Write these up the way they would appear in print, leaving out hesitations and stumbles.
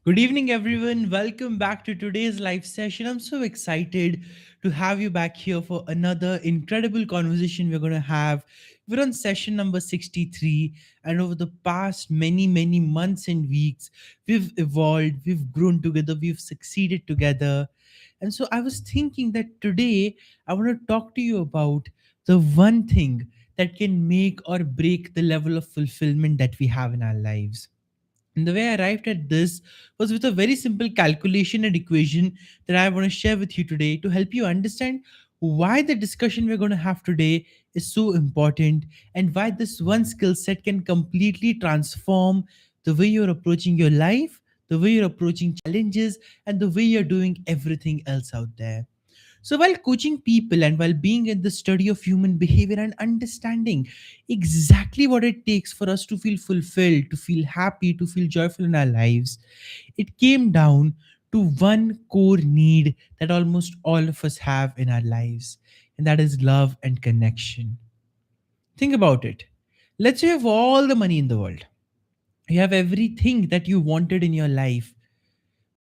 Good evening, everyone. Welcome back to today's live session. I'm so excited to have you back here for another incredible conversation we're going to have. We're on session number 63, and over the past many months and weeks, we've evolved, we've grown together, we've succeeded together. And so I was thinking that today I want to talk to you about the one thing that can make or break the level of fulfillment that we have in our lives. And the way I arrived at this was with a very simple calculation and equation that I want to share with you today to help you understand why the discussion we're going to have today is so important and why this one skill set can completely transform the way you're approaching your life, the way you're approaching challenges, and the way you're doing everything else out there. So, while coaching people and while being in the study of human behavior and understanding exactly what it takes for us to feel fulfilled, to feel happy, to feel joyful in our lives, it came down to one core need that almost all of us have in our lives, and that is love and connection. Think about it. Let's say you have all the money in the world, you have everything that you wanted in your life,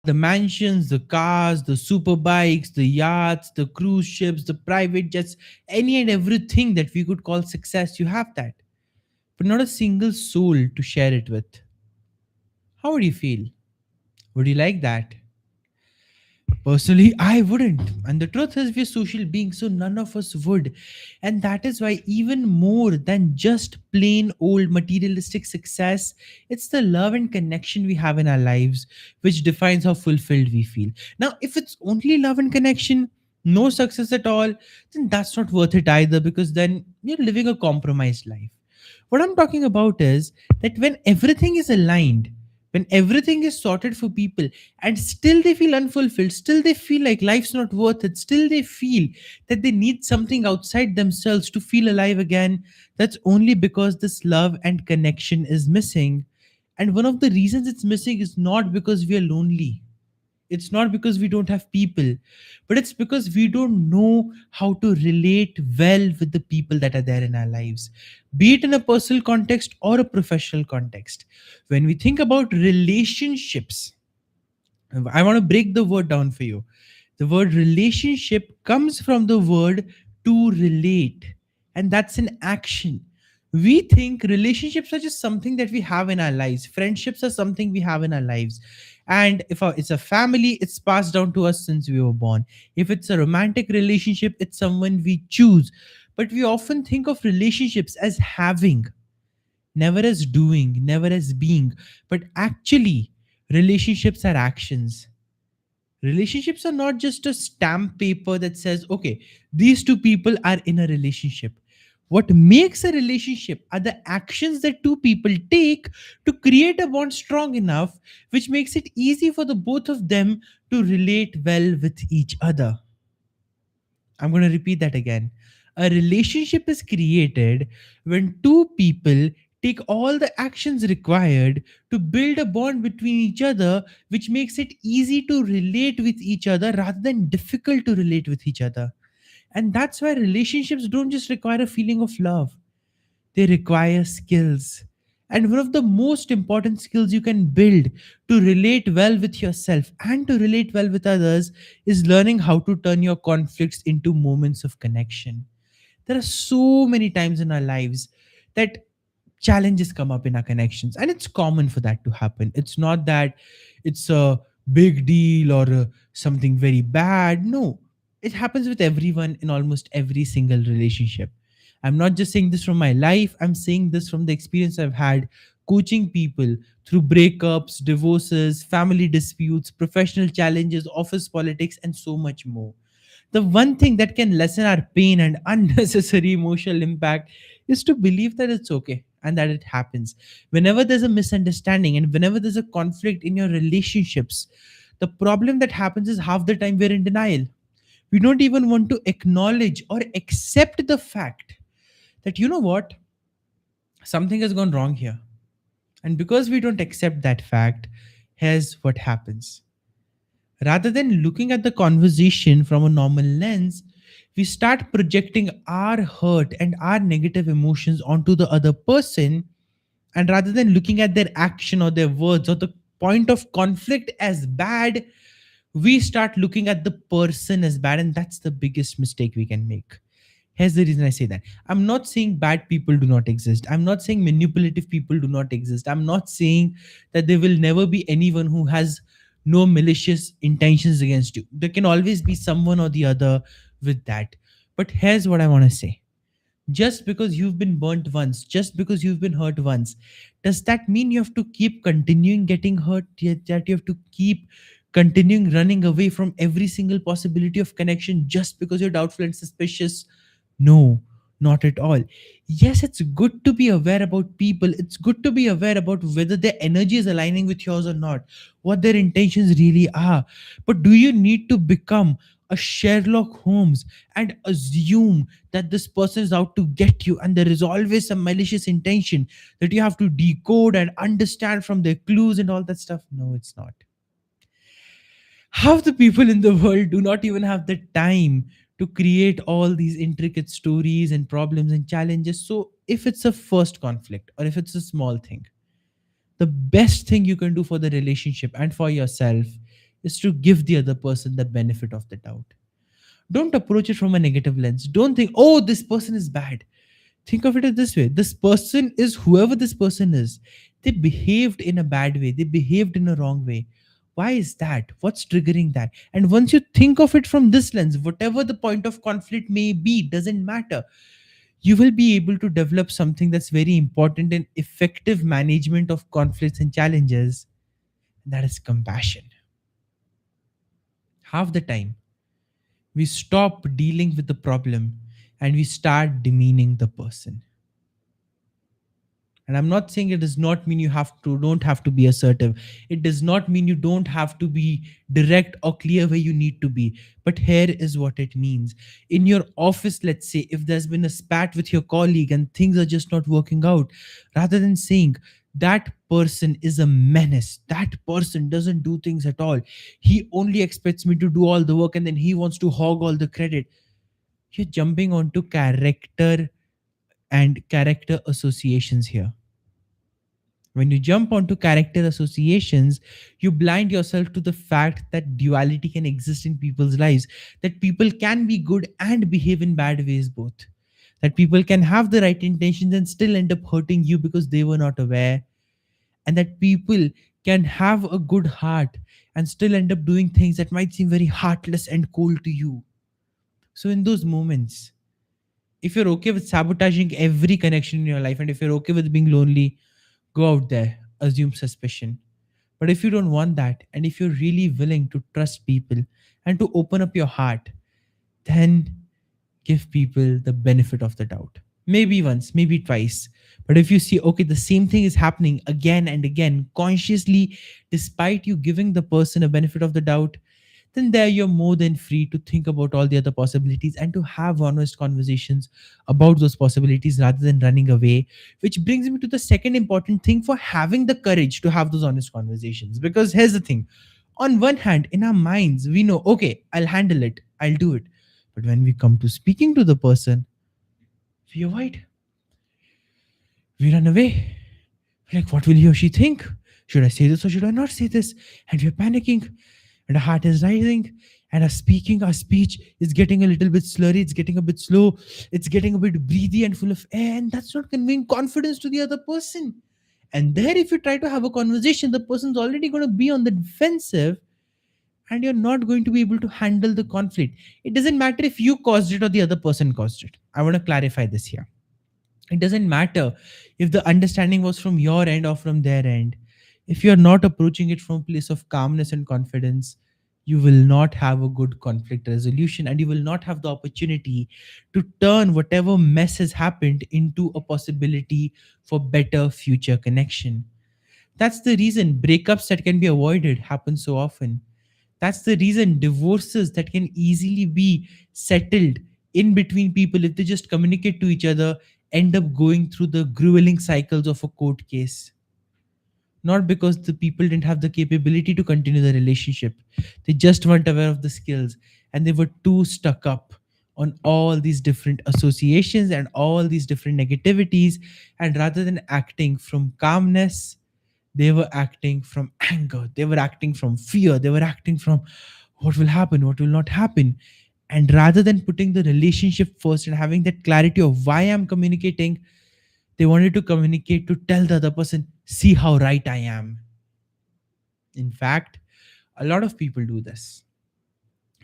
the mansions, the cars, the super bikes, the yachts, the cruise ships, the private jets, any and everything that we could call success, you have that. But not a single soul to share it with. How would you feel? Would you like that? Personally, I wouldn't. And the truth is, we're social beings, so none of us would. And that is why, even more than just plain old materialistic success, it's the love and connection we have in our lives which defines how fulfilled we feel. Now, if it's only love and connection, no success at all, then that's not worth it either because then you're living a compromised life. What I'm talking about is that when everything is aligned, when everything is sorted for people and still they feel unfulfilled, still they feel like life's not worth it, still they feel that they need something outside themselves to feel alive again, that's only because this love and connection is missing. And one of the reasons it's missing is not because we are lonely, it's not because we don't have people, but it's because we don't know how to relate well with the people that are there in our lives, be it in a personal context or a professional context. When we think about relationships, I want to break the word down for you. The word relationship comes from the word to relate, and that's an action. We think relationships are just something that we have in our lives, friendships are something we have in our lives. And if it's a family, it's passed down to us since we were born. If it's a romantic relationship, it's someone we choose. But we often think of relationships as having, never as doing, never as being. But actually, relationships are actions. Relationships are not just a stamp paper that says, okay, these two people are in a relationship. What makes a relationship are the actions that two people take to create a bond strong enough, which makes it easy for the both of them to relate well with each other. I'm going to repeat that again. A relationship is created when two people take all the actions required to build a bond between each other, which makes it easy to relate with each other rather than difficult to relate with each other. And that's why relationships don't just require a feeling of love, they require skills. And one of the most important skills you can build to relate well with yourself and to relate well with others is learning how to turn your conflicts into moments of connection. There are so many times in our lives that challenges come up in our connections, and it's common for that to happen. It's not that it's a big deal or something very bad. No, it happens with everyone in almost every single relationship. I'm not just saying this from my life, I'm saying this from the experience I've had coaching people through breakups, divorces, family disputes, professional challenges, office politics, and so much more. The one thing that can lessen our pain and unnecessary emotional impact is to believe that it's okay and that it happens. Whenever there's a misunderstanding and whenever there's a conflict in your relationships, the problem that happens is half the time we're in denial. We don't even want to acknowledge or accept the fact that, you know what, something has gone wrong here. And because we don't accept that fact, here's what happens. Rather than looking at the conversation from a normal lens, we start projecting our hurt and our negative emotions onto the other person. And rather than looking at their action or their words or the point of conflict as bad, we start looking at the person as bad, and that's the biggest mistake we can make. Here's the reason I say that. I'm not saying bad people do not exist. I'm not saying manipulative people do not exist. I'm not saying that there will never be anyone who has no malicious intentions against you. There can always be someone or the other with that. But here's what I want to say. Just because you've been burnt once, just because you've been hurt once, does that mean you have to keep continuing getting hurt? That you have to keep continuing running away from every single possibility of connection just because you're doubtful and suspicious? No, not at all. Yes, it's good to be aware about people. It's good to be aware about whether their energy is aligning with yours or not, what their intentions really are. But do you need to become a Sherlock Holmes and assume that this person is out to get you and there is always some malicious intention that you have to decode and understand from their clues and all that stuff? No, it's not. Half the people in the world do not even have the time to create all these intricate stories and problems and challenges. So, if it's a first conflict or if it's a small thing, the best thing you can do for the relationship and for yourself is to give the other person the benefit of the doubt. Don't approach it from a negative lens. Don't think, oh, this person is bad. Think of it this way: this person is whoever this person is. They behaved in a bad way, they behaved in a wrong way. Why is that? What's triggering that? And once you think of it from this lens, whatever the point of conflict may be, doesn't matter. You will be able to develop something that's very important in effective management of conflicts and challenges, and that is compassion. Half the time, we stop dealing with the problem and we start demeaning the person. And I'm not saying it does not mean you don't have to be assertive. It does not mean you don't have to be direct or clear where you need to be. But here is what it means. In your office, let's say, if there's been a spat with your colleague and things are just not working out, rather than saying that person is a menace, that person doesn't do things at all, he only expects me to do all the work and then he wants to hog all the credit, you're jumping onto character and character associations here. When you jump onto character associations, you blind yourself to the fact that duality can exist in people's lives, that people can be good and behave in bad ways both, that people can have the right intentions and still end up hurting you because they were not aware, and that people can have a good heart and still end up doing things that might seem very heartless and cold to you. So, in those moments, if you're okay with sabotaging every connection in your life and if you're okay with being lonely, go out there, assume suspicion. But if you don't want that, and if you're really willing to trust people and to open up your heart, then give people the benefit of the doubt. Maybe once, maybe twice. But if you see, okay, the same thing is happening again and again, consciously, despite you giving the person a benefit of the doubt, then there you're more than free to think about all the other possibilities and to have honest conversations about those possibilities rather than running away. Which brings me to the second important thing for having the courage to have those honest conversations. Because here's the thing: on one hand, in our minds, we know, okay, I'll handle it, I'll do it. But when we come to speaking to the person, we avoid, we run away. Like, what will he or she think? Should I say this or should I not say this? And we're panicking, and our heart is rising, and our speech is getting a little bit slurry, it's getting a bit slow, it's getting a bit breathy and full of air, and that's not conveying confidence to the other person. And there, if you try to have a conversation, the person's already going to be on the defensive, and you're not going to be able to handle the conflict. It doesn't matter if you caused it or the other person caused it. I want to clarify this here. It doesn't matter if the understanding was from your end or from their end. If you're not approaching it from a place of calmness and confidence, you will not have a good conflict resolution and you will not have the opportunity to turn whatever mess has happened into a possibility for better future connection. That's the reason breakups that can be avoided happen so often. That's the reason divorces that can easily be settled in between people, if they just communicate to each other, end up going through the grueling cycles of a court case. Not because the people didn't have the capability to continue the relationship, they just weren't aware of the skills and they were too stuck up on all these different associations and all these different negativities. And rather than acting from calmness, They were acting from anger, they were acting from fear, they were acting from what will happen, what will not happen. And rather than putting the relationship first and having that clarity of why I'm communicating, they wanted to communicate to tell the other person, see how right I am. In fact, a lot of people do this.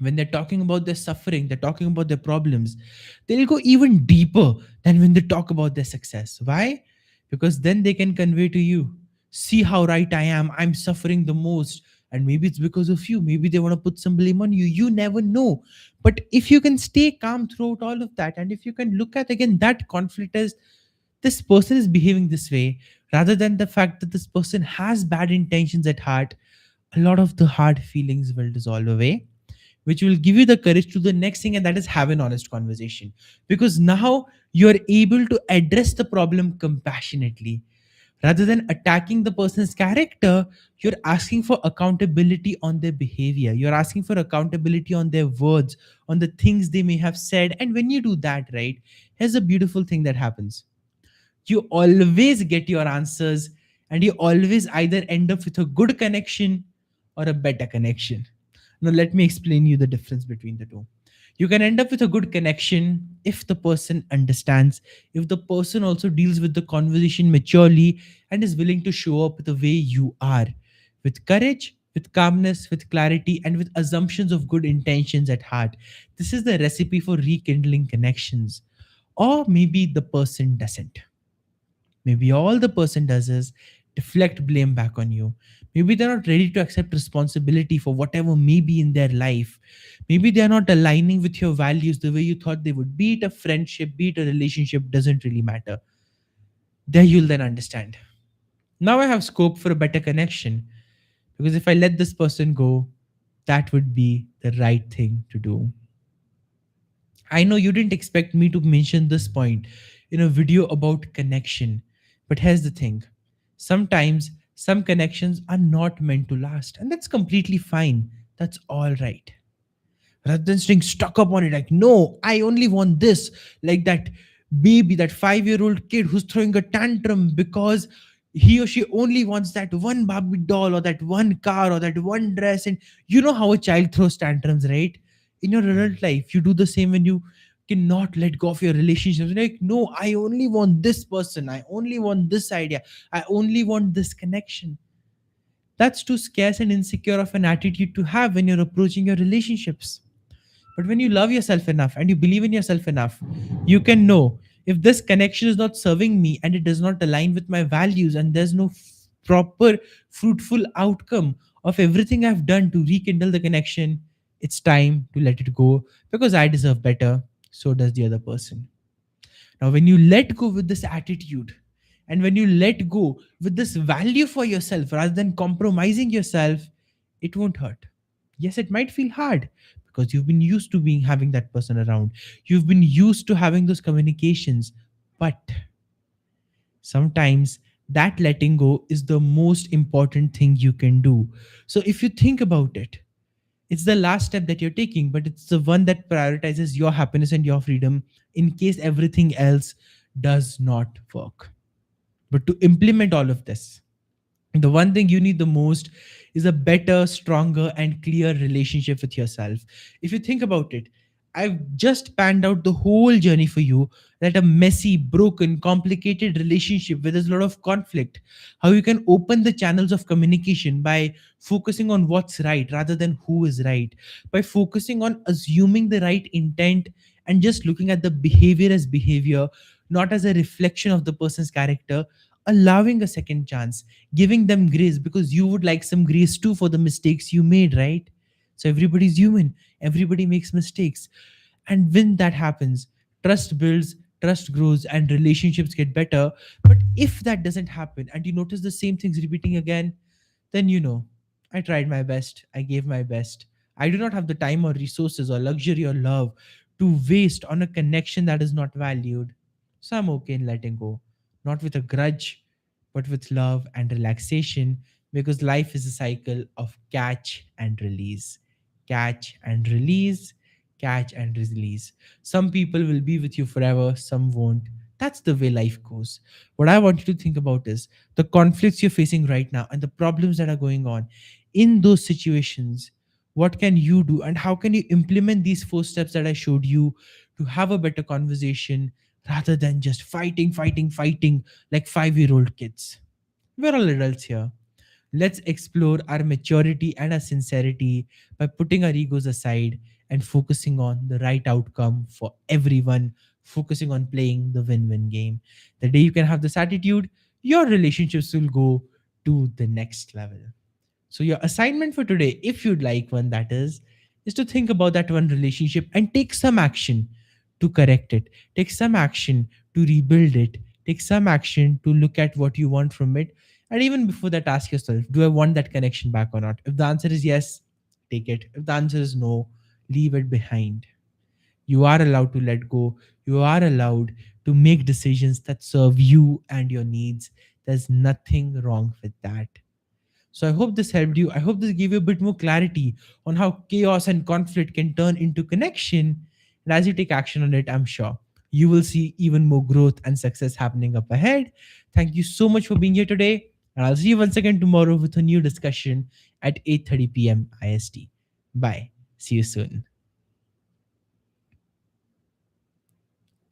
When they're talking about their suffering, they're talking about their problems, they'll go even deeper than when they talk about their success. Why? Because then they can convey to you, see how right I am, I'm suffering the most. And maybe it's because of you, maybe they want to put some blame on you, you never know. But if you can stay calm throughout all of that, and if you can look at again that conflict as this person is behaving this way, rather than the fact that this person has bad intentions at heart, a lot of the hard feelings will dissolve away, which will give you the courage to the next thing, and that is have an honest conversation. Because now you're able to address the problem compassionately. Rather than attacking the person's character, you're asking for accountability on their behavior. You're asking for accountability on their words, on the things they may have said. And when you do that, right, here's a beautiful thing that happens. You always get your answers, and you always either end up with a good connection or a better connection. Now, let me explain you the difference between the two. You can end up with a good connection if the person understands, if the person also deals with the conversation maturely and is willing to show up the way you are, with courage, with calmness, with clarity, and with assumptions of good intentions at heart. This is the recipe for rekindling connections. Or maybe the person doesn't. Maybe all the person does is deflect blame back on you. Maybe they're not ready to accept responsibility for whatever may be in their life. Maybe they're not aligning with your values the way you thought they would. Be it a friendship, be it a relationship, doesn't really matter. There you'll then understand. Now I have scope for a better connection, because if I let this person go, that would be the right thing to do. I know you didn't expect me to mention this point in a video about connection, but here's the thing. Sometimes some connections are not meant to last, and that's completely fine. That's all right. Rather than staying stuck up on it, like, no, I only want this, like that baby, that 5 year old kid who's throwing a tantrum because he or she only wants that one Barbie doll or that one car or that one dress. And you know how a child throws tantrums, right? In your adult life, you do the same when you cannot let go of your relationships. Like, no, I only want this person, I only want this idea, I only want this connection. That's too scarce and insecure of an attitude to have when you're approaching your relationships. But when you love yourself enough and you believe in yourself enough, you can know, if this connection is not serving me and it does not align with my values, and there's no proper, fruitful outcome of everything I've done to rekindle the connection, it's time to let it go, because I deserve better. So does the other person. Now, when you let go with this attitude, and when you let go with this value for yourself rather than compromising yourself, it won't hurt. Yes, it might feel hard because you've been used to being having that person around. You've been used to having those communications. But sometimes that letting go is the most important thing you can do. So if you think about it, it's the last step that you're taking, but it's the one that prioritizes your happiness and your freedom in case everything else does not work. But to implement all of this, the one thing you need the most is a better, stronger, and clear relationship with yourself. If you think about it, I've just panned out the whole journey for you, that a messy, broken, complicated relationship where there's a lot of conflict, how you can open the channels of communication by focusing on what's right rather than who is right, by focusing on assuming the right intent and just looking at the behavior as behavior, not as a reflection of the person's character, allowing a second chance, giving them grace, because you would like some grace too for the mistakes you made, right? So everybody's human, everybody makes mistakes. And when that happens, trust builds, trust grows, and relationships get better. But if that doesn't happen and you notice the same things repeating again, then you know, I tried my best, I gave my best. I do not have the time or resources or luxury or love to waste on a connection that is not valued. So I'm okay in letting go, not with a grudge, but with love and relaxation, because life is a cycle of catch and release. Catch and release, catch and release. Some people will be with you forever, some won't. That's the way life goes. What I want you to think about is the conflicts you're facing right now and the problems that are going on in those situations. What can you do, and how can you implement these 4 steps that I showed you to have a better conversation rather than just fighting like 5-year-old kids? We're all adults here. Let's explore our maturity and our sincerity by putting our egos aside and focusing on the right outcome for everyone, focusing on playing the win win game. The day you can have this attitude, your relationships will go to the next level. So, your assignment for today, if you'd like one, that is to think about that one relationship and take some action to correct it. Take some action to rebuild it. Take some action to look at what you want from it. And even before that, ask yourself, do I want that connection back or not? If the answer is yes, take it. If the answer is no, leave it behind. You are allowed to let go. You are allowed to make decisions that serve you and your needs. There's nothing wrong with that. So I hope this helped you. I hope this gave you a bit more clarity on how chaos and conflict can turn into connection. And as you take action on it, I'm sure you will see even more growth and success happening up ahead. Thank you so much for being here today. And I'll see you once again tomorrow with a new discussion at 8:30 p.m. IST. Bye. See you soon.